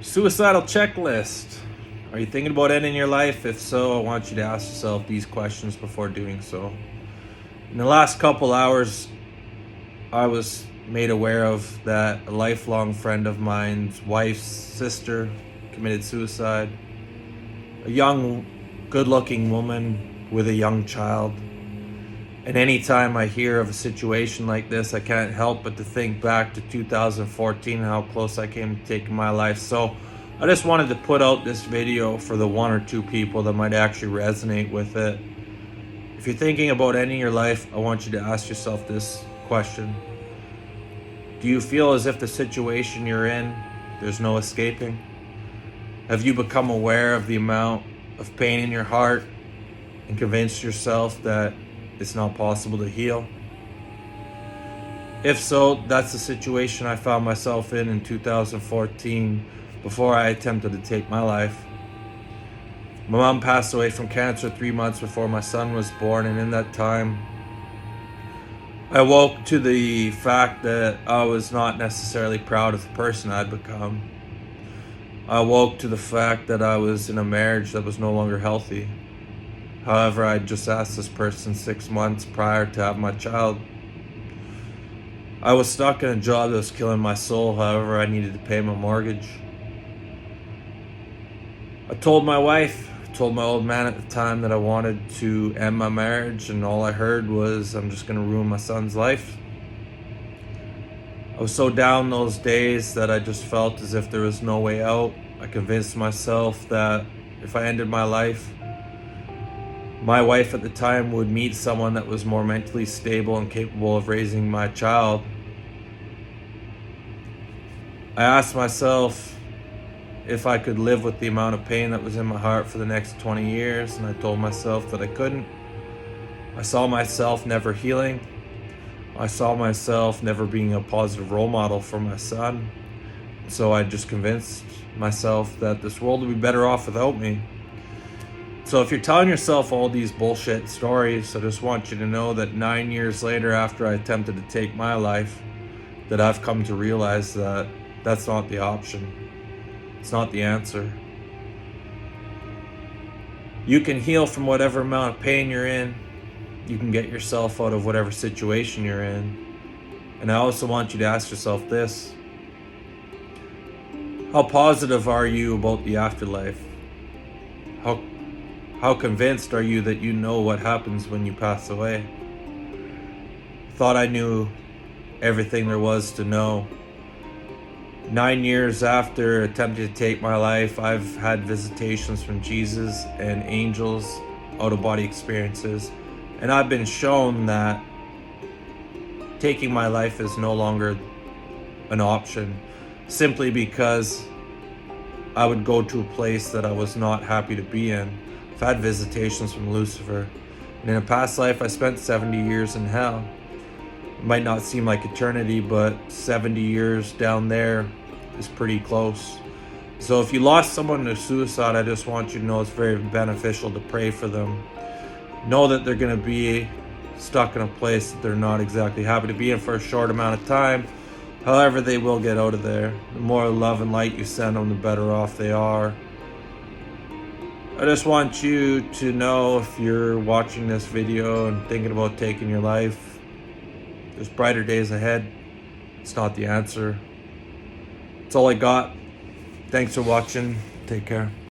Suicidal checklist. Are you thinking about ending your life? If so, I want you to ask yourself these questions before doing so. In the last couple hours, I was made aware of that a lifelong friend of mine's wife's sister committed suicide. A young, good-looking woman with a young child. And anytime I hear of a situation like this, I can't help but to think back to 2014 and how close I came to taking my life. So I just wanted to put out this video for the one or two people that might actually resonate with it. If you're thinking about ending your life, I want you to ask yourself this question. Do you feel as if the situation you're in, there's no escaping? Have you become aware of the amount of pain in your heart and convinced yourself that it's not possible to heal? If so, that's the situation I found myself in 2014 before I attempted to take my life. My mom passed away from cancer 3 months before my son was born, and in that time, I woke to the fact that I was not necessarily proud of the person I'd become. I woke to the fact that I was in a marriage that was no longer healthy. However, I just asked this person 6 months prior to have my child. I was stuck in a job that was killing my soul. However, I needed to pay my mortgage. I told my wife, told my old man at the time that I wanted to end my marriage, and all I heard was, I'm just going to ruin my son's life. I was so down those days that I just felt as if there was no way out. I convinced myself that if I ended my life, my wife at the time would meet someone that was more mentally stable and capable of raising my child. I asked myself if I could live with the amount of pain that was in my heart for the next 20 years, and I told myself that I couldn't. I saw myself never healing. I saw myself never being a positive role model for my son. So I just convinced myself that this world would be better off without me. So if you're telling yourself all these bullshit stories, I just want you to know that 9 years later, after I attempted to take my life, that I've come to realize that that's not the option. It's not the answer. You can heal from whatever amount of pain you're in. You can get yourself out of whatever situation you're in. And I also want you to ask yourself this. How positive are you about the afterlife? How convinced are you that you know what happens when you pass away? Thought I knew everything there was to know. 9 years after attempting to take my life, I've had visitations from Jesus and angels, out-of-body experiences, and I've been shown that taking my life is no longer an option, simply because I would go to a place that I was not happy to be in. I've had visitations from Lucifer, and in a past life I spent 70 years in hell. It might not seem like eternity, but 70 years down there is pretty close. So if you lost someone to suicide, I just want you to know it's very beneficial to pray for them. Know that they're going to be stuck in a place that they're not exactly happy to be in for a short amount of time. However, they will get out of there. The more love and light you send them, the better off they are. I just want you to know, if you're watching this video and thinking about taking your life, there's brighter days ahead. It's not the answer. That's all I got. Thanks for watching. Take care.